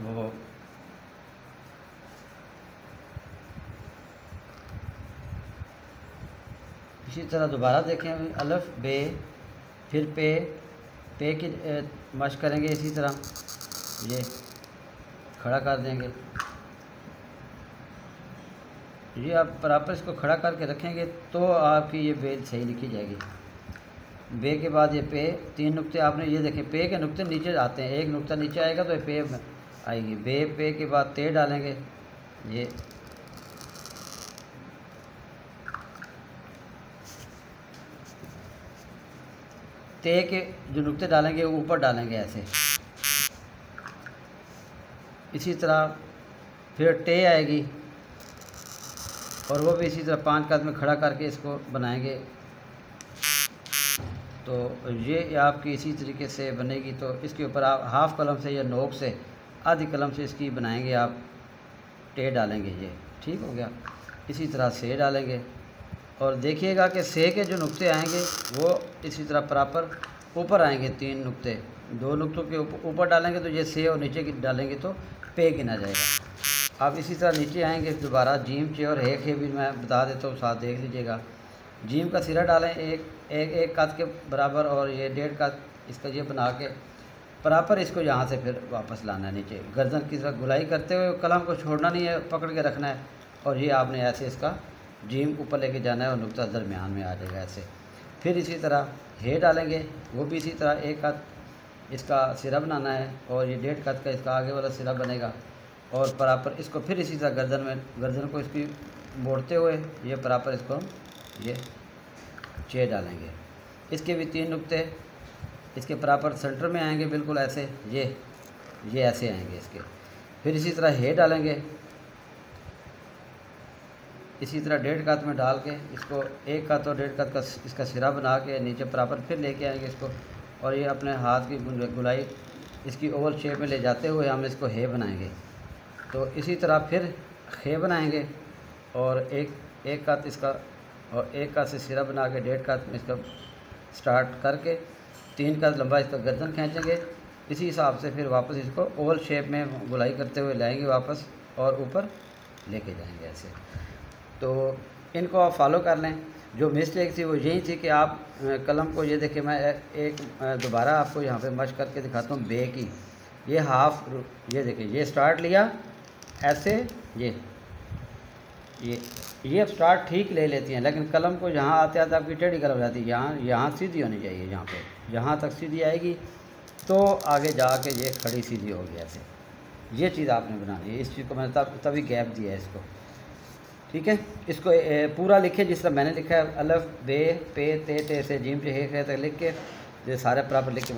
वो इसी तरह दोबारा देखें, अलिफ बे, फिर पे की मश करेंगे, इसी तरह ये खड़ा कर देंगे। ये आप बराबर इसको खड़ा करके रखेंगे तो आपकी ये बेल सही लिखी जाएगी। बे के बाद ये पे, 3 नुक्ते आपने ये देखें, पे के नुक्ते नीचे आते हैं, एक नुक्ता नीचे आएगा तो ये पे आएगी। बे पे के बाद ते डालेंगे, ये ते के जो नुक्ते डालेंगे वो ऊपर डालेंगे ऐसे। इसी तरह फिर टे आएगी और वो भी इसी तरह 5 कद में खड़ा करके इसको बनाएंगे। तो ये आपकी इसी तरीके से बनेगी। तो इसके ऊपर आप हाफ़ कलम से या नोक से आधी कलम से इसकी बनाएंगे, आप टे डालेंगे, ये ठीक हो गया। इसी तरह से डालेंगे और देखिएगा कि से के जो नुक्ते आएंगे वो इसी तरह बराबर ऊपर आएंगे। 3 नुक्ते, 2 नुक्तों के ऊपर डालेंगे तो ये से, और नीचे की डालेंगे तो पे गिना जाएगा। आप इसी तरह नीचे आएंगे दोबारा, जीम चे और एक है भी मैं बता देता हूँ, साथ देख लीजिएगा। जीम का सिरा डालें एक कद के बराबर, और ये 1.5 कद इसका ये बना के बराबर इसको यहाँ से फिर वापस लाना है नीचे। गर्दन की तरह गुलाई करते हुए कलम को छोड़ना नहीं है, पकड़ के रखना है, और ये आपने ऐसे इसका जीम ऊपर लेके जाना है और नुक्ता दरमियान में आ जाएगा ऐसे। फिर इसी तरह हे डालेंगे, वो भी इसी तरह 1 कद इसका सिरा बनाना है, और ये 1.5 कद का इसका आगे वाला सिरा बनेगा। और बराबर इसको फिर इसी तरह गर्दन को इसकी मोड़ते हुए ये बराबर इसको ये चे डालेंगे। इसके भी 3 नुक्ते इसके बराबर सेंटर में आएंगे, बिल्कुल ऐसे, ये ऐसे आएंगे इसके। फिर इसी तरह हे डालेंगे, इसी तरह 1.5 कद में डाल के इसको 1 कद और 1.5 कद का इसका सिरा बना के नीचे बराबर फिर लेके आएंगे इसको, और ये अपने हाथ की गुलाई इसकी ओवल शेप में ले जाते हुए हम इसको हे बनाएंगे। तो इसी तरह फिर हे बनाएंगे और एक कद इसका, और 1 कद से सिरा बना के 1.5 कद में इसका स्टार्ट करके 3 कद लंबा इसका गर्दन खींचेंगे। इसी हिसाब से फिर वापस इसको ओवल शेप में गुलाई करते हुए लाएंगे वापस, और ऊपर लेके जाएंगे ऐसे। तो इनको आप फॉलो कर लें। जो मिस्टेक थी वो यही थी कि आप कलम को, ये देखिए मैं एक दोबारा आपको यहाँ पे मश करके दिखाता हूँ। बे की ये हाफ, ये देखिए ये स्टार्ट लिया ऐसे, ये अब स्टार्ट ठीक ले लेती हैं, लेकिन कलम को यहाँ आते आते आपकी टेढ़ी कलम जाती है। यहाँ सीधी होनी चाहिए, यहाँ पे यहाँ तक सीधी आएगी तो आगे जाके ये खड़ी सीधी होगी ऐसे। ये चीज़ आपने बनानी है। इस चीज़ को मैंने तभी गैप दिया है इसको, ठीक है। इसको पूरा लिखे जिस तरह मैंने लिखा है, अलिफ बे पे ते से जीम से हे तक लिख के ये सारे बराबर लिख के